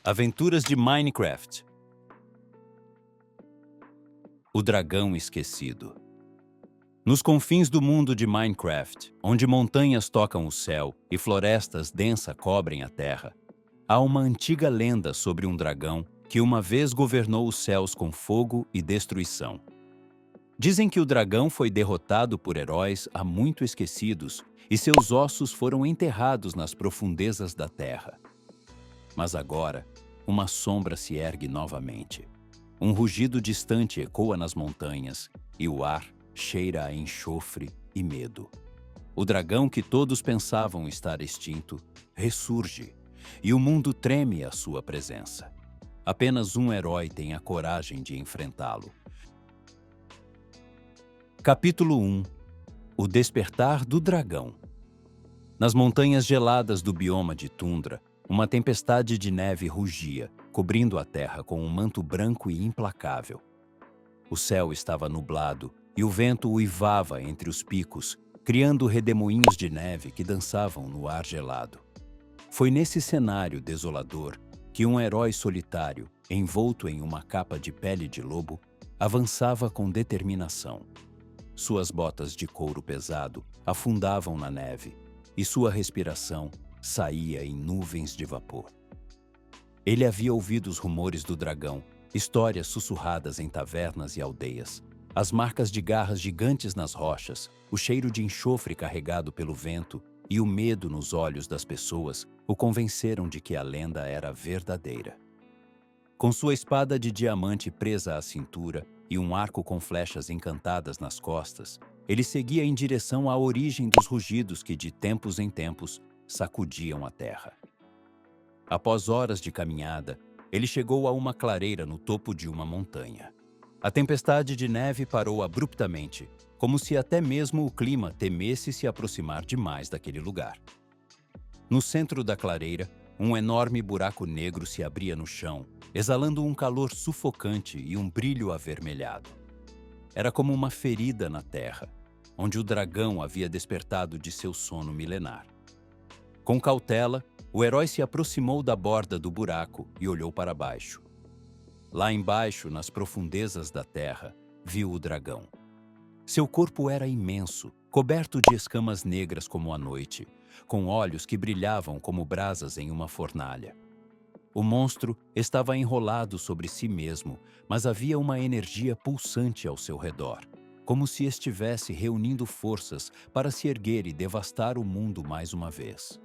Aventuras de Minecraft. O dragão esquecido. Nos confins do mundo de Minecraft, onde montanhas tocam o céu e florestas densas cobrem a terra, há uma antiga lenda sobre um dragão que uma vez governou os céus com fogo e destruição. Dizem que o dragão foi derrotado por heróis há muito esquecidos e seus ossos foram enterrados nas profundezas da terra. Mas agora, uma sombra se ergue novamente. Um rugido distante ecoa nas montanhas e o ar cheira a enxofre e medo. O dragão que todos pensavam estar extinto ressurge e o mundo treme à sua presença. Apenas um herói tem a coragem de enfrentá-lo. Capítulo 1. O despertar do dragão. Nas montanhas geladas do bioma de tundra, uma tempestade de neve rugia, cobrindo a terra com um manto branco e implacável. O céu estava nublado e o vento uivava entre os picos, criando redemoinhos de neve que dançavam no ar gelado. Foi nesse cenário desolador que um herói solitário, envolto em uma capa de pele de lobo, avançava com determinação. Suas botas de couro pesado afundavam na neve e sua respiração saía em nuvens de vapor. Ele havia ouvido os rumores do dragão, histórias sussurradas em tavernas e aldeias, as marcas de garras gigantes nas rochas, o cheiro de enxofre carregado pelo vento e o medo nos olhos das pessoas o convenceram de que a lenda era verdadeira. Com sua espada de diamante presa à cintura e um arco com flechas encantadas nas costas, ele seguia em direção à origem dos rugidos que, de tempos em tempos, sacudiam a terra. Após horas de caminhada, ele chegou a uma clareira no topo de uma montanha. A tempestade de neve parou abruptamente, como se até mesmo o clima temesse se aproximar demais daquele lugar. No centro da clareira, um enorme buraco negro se abria no chão, exalando um calor sufocante e um brilho avermelhado. Era como uma ferida na terra, onde o dragão havia despertado de seu sono milenar. Com cautela, o herói se aproximou da borda do buraco e olhou para baixo. Lá embaixo, nas profundezas da terra, viu o dragão. Seu corpo era imenso, coberto de escamas negras como a noite, com olhos que brilhavam como brasas em uma fornalha. O monstro estava enrolado sobre si mesmo, mas havia uma energia pulsante ao seu redor, como se estivesse reunindo forças para se erguer e devastar o mundo mais uma vez.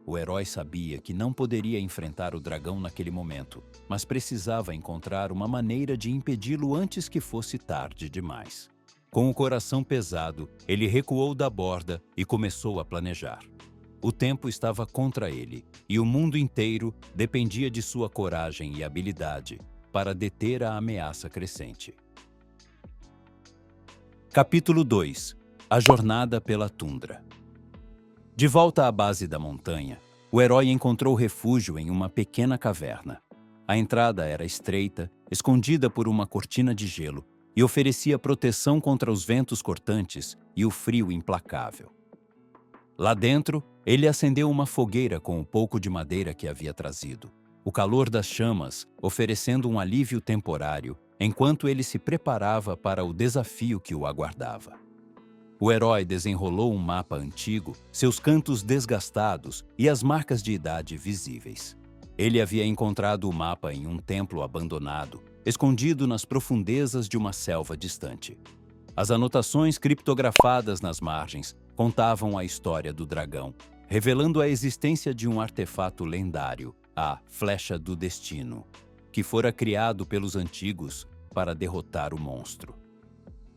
O herói sabia que não poderia enfrentar o dragão naquele momento, mas precisava encontrar uma maneira de impedi-lo antes que fosse tarde demais. Com o coração pesado, ele recuou da borda e começou a planejar. O tempo estava contra ele, e o mundo inteiro dependia de sua coragem e habilidade para deter a ameaça crescente. Capítulo 2. A jornada pela tundra. De volta à base da montanha, o herói encontrou refúgio em uma pequena caverna. A entrada era estreita, escondida por uma cortina de gelo, e oferecia proteção contra os ventos cortantes e o frio implacável. Lá dentro, ele acendeu uma fogueira com o pouco de madeira que havia trazido, o calor das chamas oferecendo um alívio temporário, enquanto ele se preparava para o desafio que o aguardava. O herói desenrolou um mapa antigo, seus cantos desgastados e as marcas de idade visíveis. Ele havia encontrado o mapa em um templo abandonado, escondido nas profundezas de uma selva distante. As anotações criptografadas nas margens contavam a história do dragão, revelando a existência de um artefato lendário, a Flecha do Destino, que fora criado pelos antigos para derrotar o monstro.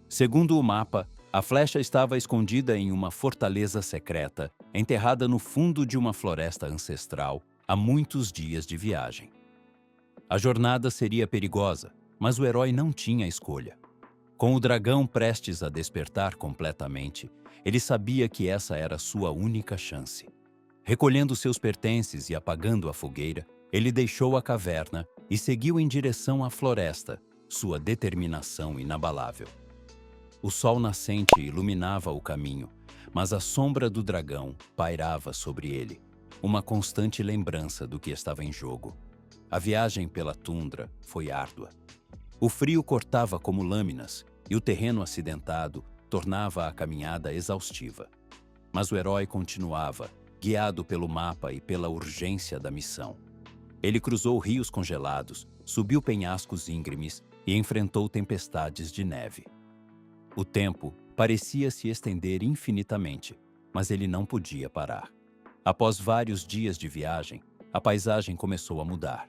Segundo o mapa, a flecha estava escondida em uma fortaleza secreta, enterrada no fundo de uma floresta ancestral, há muitos dias de viagem. A jornada seria perigosa, mas o herói não tinha escolha. Com o dragão prestes a despertar completamente, ele sabia que essa era sua única chance. Recolhendo seus pertences e apagando a fogueira, ele deixou a caverna e seguiu em direção à floresta, sua determinação inabalável. O sol nascente iluminava o caminho, mas a sombra do dragão pairava sobre ele, uma constante lembrança do que estava em jogo. A viagem pela tundra foi árdua. O frio cortava como lâminas e o terreno acidentado tornava a caminhada exaustiva. Mas o herói continuava, guiado pelo mapa e pela urgência da missão. Ele cruzou rios congelados, subiu penhascos íngremes e enfrentou tempestades de neve. O tempo parecia se estender infinitamente, mas ele não podia parar. Após vários dias de viagem, a paisagem começou a mudar.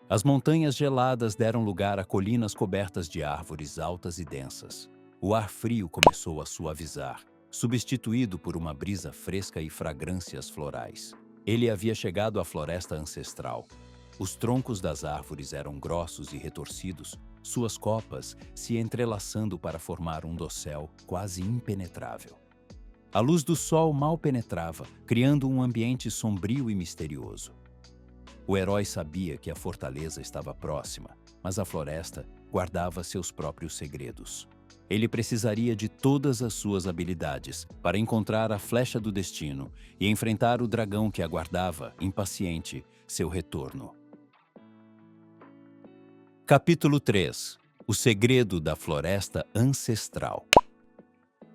As montanhas geladas deram lugar a colinas cobertas de árvores altas e densas. O ar frio começou a suavizar, substituído por uma brisa fresca e fragrâncias florais. Ele havia chegado à floresta ancestral. Os troncos das árvores eram grossos e retorcidos, suas copas se entrelaçando para formar um dossel quase impenetrável. A luz do sol mal penetrava, criando um ambiente sombrio e misterioso. O herói sabia que a fortaleza estava próxima, mas a floresta guardava seus próprios segredos. Ele precisaria de todas as suas habilidades para encontrar a flecha do destino e enfrentar o dragão que aguardava, impaciente, seu retorno. Capítulo 3. O segredo da floresta ancestral.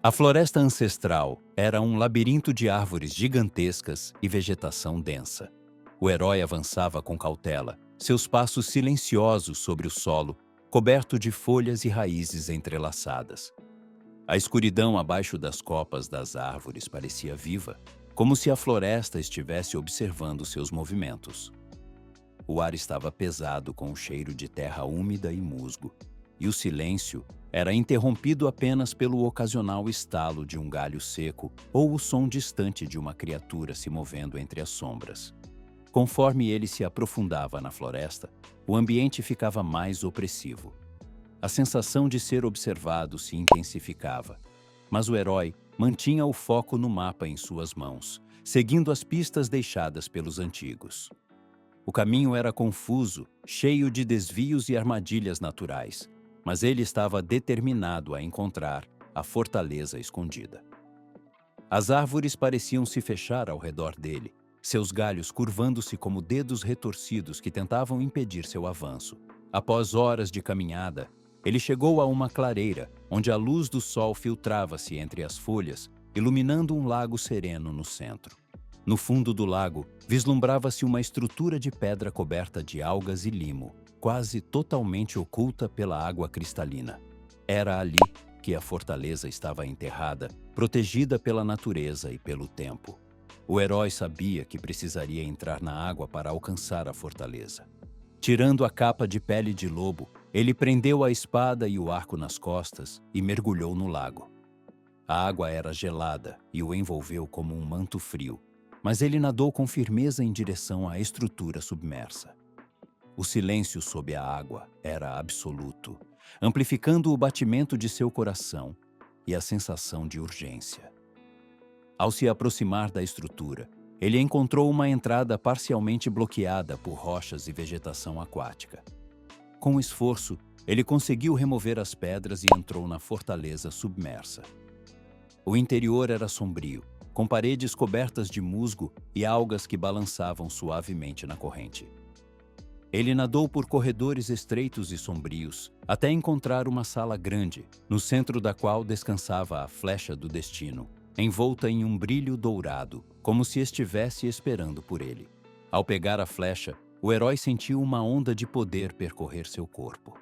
A floresta ancestral era um labirinto de árvores gigantescas e vegetação densa. O herói avançava com cautela, seus passos silenciosos sobre o solo, coberto de folhas e raízes entrelaçadas. A escuridão abaixo das copas das árvores parecia viva, como se a floresta estivesse observando seus movimentos. O ar estava pesado com o cheiro de terra úmida e musgo, e o silêncio era interrompido apenas pelo ocasional estalo de um galho seco ou o som distante de uma criatura se movendo entre as sombras. Conforme ele se aprofundava na floresta, o ambiente ficava mais opressivo. A sensação de ser observado se intensificava, mas o herói mantinha o foco no mapa em suas mãos, seguindo as pistas deixadas pelos antigos. O caminho era confuso, cheio de desvios e armadilhas naturais, mas ele estava determinado a encontrar a fortaleza escondida. As árvores pareciam se fechar ao redor dele, seus galhos curvando-se como dedos retorcidos que tentavam impedir seu avanço. Após horas de caminhada, ele chegou a uma clareira, onde a luz do sol filtrava-se entre as folhas, iluminando um lago sereno no centro. No fundo do lago, vislumbrava-se uma estrutura de pedra coberta de algas e limo, quase totalmente oculta pela água cristalina. Era ali que a fortaleza estava enterrada, protegida pela natureza e pelo tempo. O herói sabia que precisaria entrar na água para alcançar a fortaleza. Tirando a capa de pele de lobo, ele prendeu a espada e o arco nas costas e mergulhou no lago. A água era gelada e o envolveu como um manto frio, mas ele nadou com firmeza em direção à estrutura submersa. O silêncio sob a água era absoluto, amplificando o batimento de seu coração e a sensação de urgência. Ao se aproximar da estrutura, ele encontrou uma entrada parcialmente bloqueada por rochas e vegetação aquática. Com esforço, ele conseguiu remover as pedras e entrou na fortaleza submersa. O interior era sombrio, com paredes cobertas de musgo e algas que balançavam suavemente na corrente. Ele nadou por corredores estreitos e sombrios, até encontrar uma sala grande, no centro da qual descansava a flecha do destino, envolta em um brilho dourado, como se estivesse esperando por ele. Ao pegar a flecha, o herói sentiu uma onda de poder percorrer seu corpo.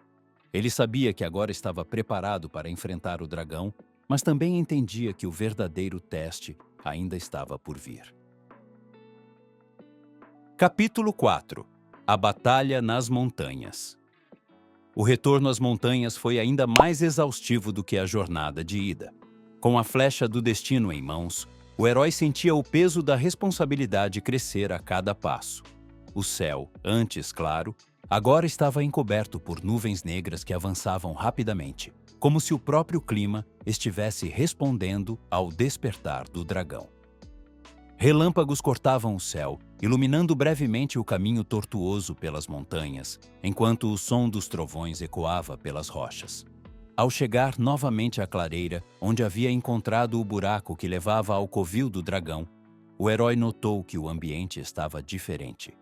Ele sabia que agora estava preparado para enfrentar o dragão, mas também entendia que o verdadeiro teste ainda estava por vir. Capítulo 4. A Batalha nas Montanhas. O retorno às montanhas foi ainda mais exaustivo do que a jornada de ida. Com a flecha do destino em mãos, o herói sentia o peso da responsabilidade crescer a cada passo. O céu, antes claro, agora estava encoberto por nuvens negras que avançavam rapidamente, como se o próprio clima estivesse respondendo ao despertar do dragão. Relâmpagos cortavam o céu, iluminando brevemente o caminho tortuoso pelas montanhas, enquanto o som dos trovões ecoava pelas rochas. Ao chegar novamente à clareira, onde havia encontrado o buraco que levava ao covil do dragão, o herói notou que o ambiente estava diferente.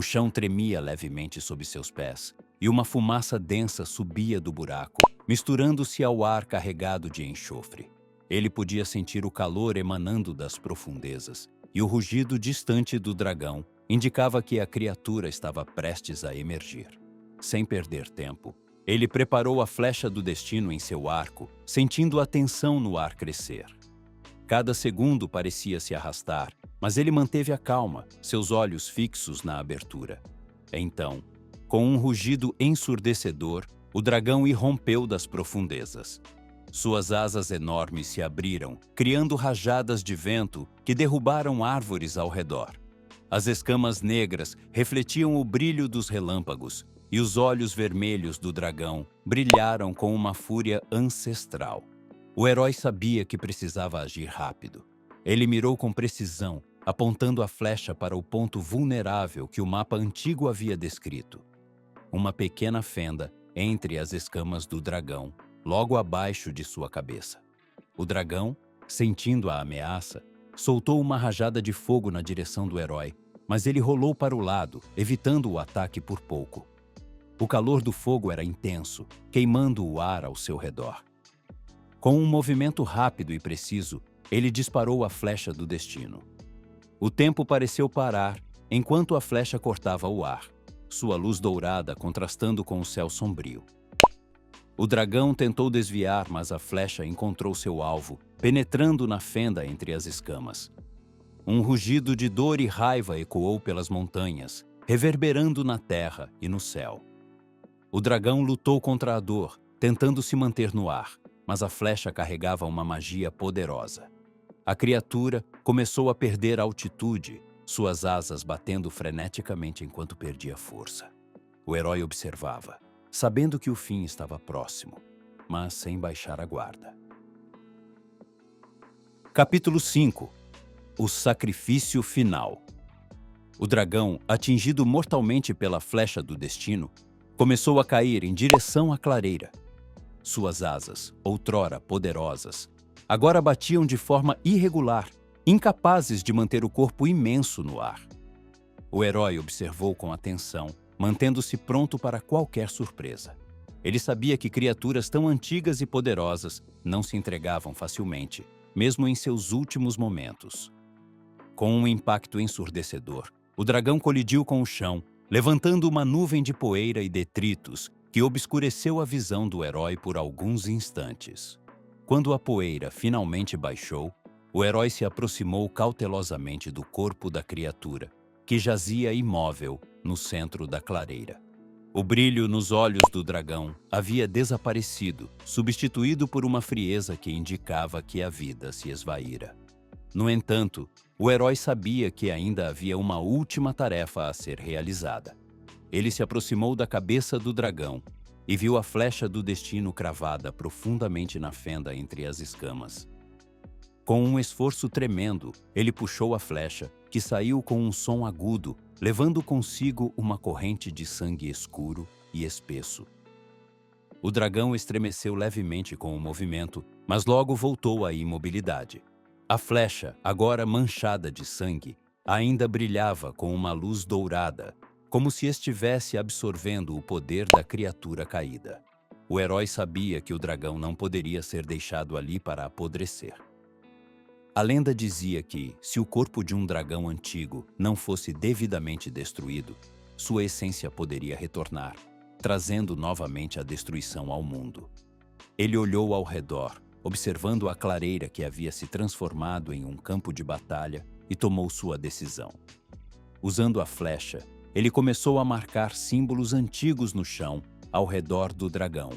O chão tremia levemente sob seus pés, e uma fumaça densa subia do buraco, misturando-se ao ar carregado de enxofre. Ele podia sentir o calor emanando das profundezas, e o rugido distante do dragão indicava que a criatura estava prestes a emergir. Sem perder tempo, ele preparou a flecha do destino em seu arco, sentindo a tensão no ar crescer. Cada segundo parecia se arrastar, mas ele manteve a calma, seus olhos fixos na abertura. Então, com um rugido ensurdecedor, o dragão irrompeu das profundezas. Suas asas enormes se abriram, criando rajadas de vento que derrubaram árvores ao redor. As escamas negras refletiam o brilho dos relâmpagos, e os olhos vermelhos do dragão brilharam com uma fúria ancestral. O herói sabia que precisava agir rápido. Ele mirou com precisão, apontando a flecha para o ponto vulnerável que o mapa antigo havia descrito. Uma pequena fenda entre as escamas do dragão, logo abaixo de sua cabeça. O dragão, sentindo a ameaça, soltou uma rajada de fogo na direção do herói, mas ele rolou para o lado, evitando o ataque por pouco. O calor do fogo era intenso, queimando o ar ao seu redor. Com um movimento rápido e preciso, ele disparou a flecha do destino. O tempo pareceu parar enquanto a flecha cortava o ar, sua luz dourada contrastando com o céu sombrio. O dragão tentou desviar, mas a flecha encontrou seu alvo, penetrando na fenda entre as escamas. Um rugido de dor e raiva ecoou pelas montanhas, reverberando na terra e no céu. O dragão lutou contra a dor, tentando se manter no ar, mas a flecha carregava uma magia poderosa. A criatura começou a perder altitude, suas asas batendo freneticamente enquanto perdia força. O herói observava, sabendo que o fim estava próximo, mas sem baixar a guarda. Capítulo 5. O sacrifício final. O dragão, atingido mortalmente pela flecha do destino, começou a cair em direção à clareira. Suas asas, outrora poderosas, agora batiam de forma irregular, incapazes de manter o corpo imenso no ar. O herói observou com atenção, mantendo-se pronto para qualquer surpresa. Ele sabia que criaturas tão antigas e poderosas não se entregavam facilmente, mesmo em seus últimos momentos. Com um impacto ensurdecedor, o dragão colidiu com o chão, levantando uma nuvem de poeira e detritos que obscureceu a visão do herói por alguns instantes. Quando a poeira finalmente baixou, o herói se aproximou cautelosamente do corpo da criatura, que jazia imóvel no centro da clareira. O brilho nos olhos do dragão havia desaparecido, substituído por uma frieza que indicava que a vida se esvaíra. No entanto, o herói sabia que ainda havia uma última tarefa a ser realizada. Ele se aproximou da cabeça do dragão e viu a flecha do destino cravada profundamente na fenda entre as escamas. Com um esforço tremendo, ele puxou a flecha, que saiu com um som agudo, levando consigo uma corrente de sangue escuro e espesso. O dragão estremeceu levemente com o movimento, mas logo voltou à imobilidade. A flecha, agora manchada de sangue, ainda brilhava com uma luz dourada, como se estivesse absorvendo o poder da criatura caída. O herói sabia que o dragão não poderia ser deixado ali para apodrecer. A lenda dizia que, se o corpo de um dragão antigo não fosse devidamente destruído, sua essência poderia retornar, trazendo novamente a destruição ao mundo. Ele olhou ao redor, observando a clareira que havia se transformado em um campo de batalha, e tomou sua decisão. Usando a flecha, ele começou a marcar símbolos antigos no chão ao redor do dragão,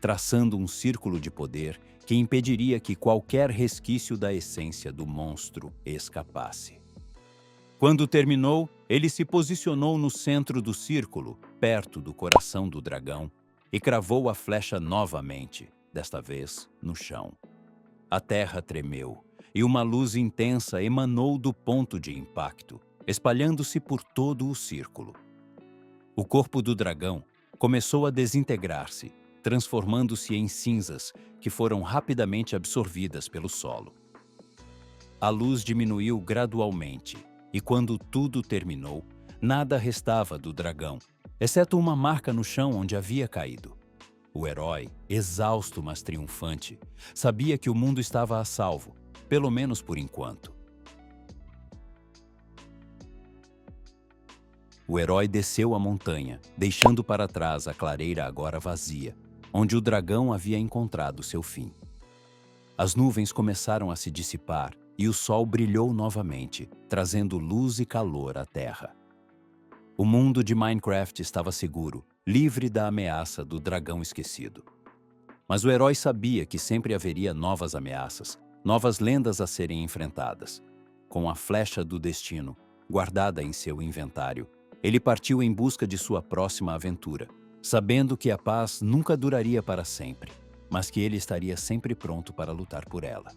traçando um círculo de poder que impediria que qualquer resquício da essência do monstro escapasse. Quando terminou, ele se posicionou no centro do círculo, perto do coração do dragão, e cravou a flecha novamente, desta vez no chão. A terra tremeu, e uma luz intensa emanou do ponto de impacto, espalhando-se por todo o círculo. O corpo do dragão começou a desintegrar-se, transformando-se em cinzas que foram rapidamente absorvidas pelo solo. A luz diminuiu gradualmente, e quando tudo terminou, Nada restava do dragão, exceto uma marca no chão onde havia caído. O herói, exausto mas triunfante, sabia que o mundo estava a salvo, pelo menos por enquanto. O herói desceu a montanha, deixando para trás a clareira agora vazia, onde o dragão havia encontrado seu fim. As nuvens começaram a se dissipar e o sol brilhou novamente, trazendo luz e calor à terra. O mundo de Minecraft estava seguro, livre da ameaça do dragão esquecido. Mas o herói sabia que sempre haveria novas ameaças, novas lendas a serem enfrentadas. Com a flecha do destino, guardada em seu inventário, ele partiu em busca de sua próxima aventura, sabendo que a paz nunca duraria para sempre, mas que ele estaria sempre pronto para lutar por ela.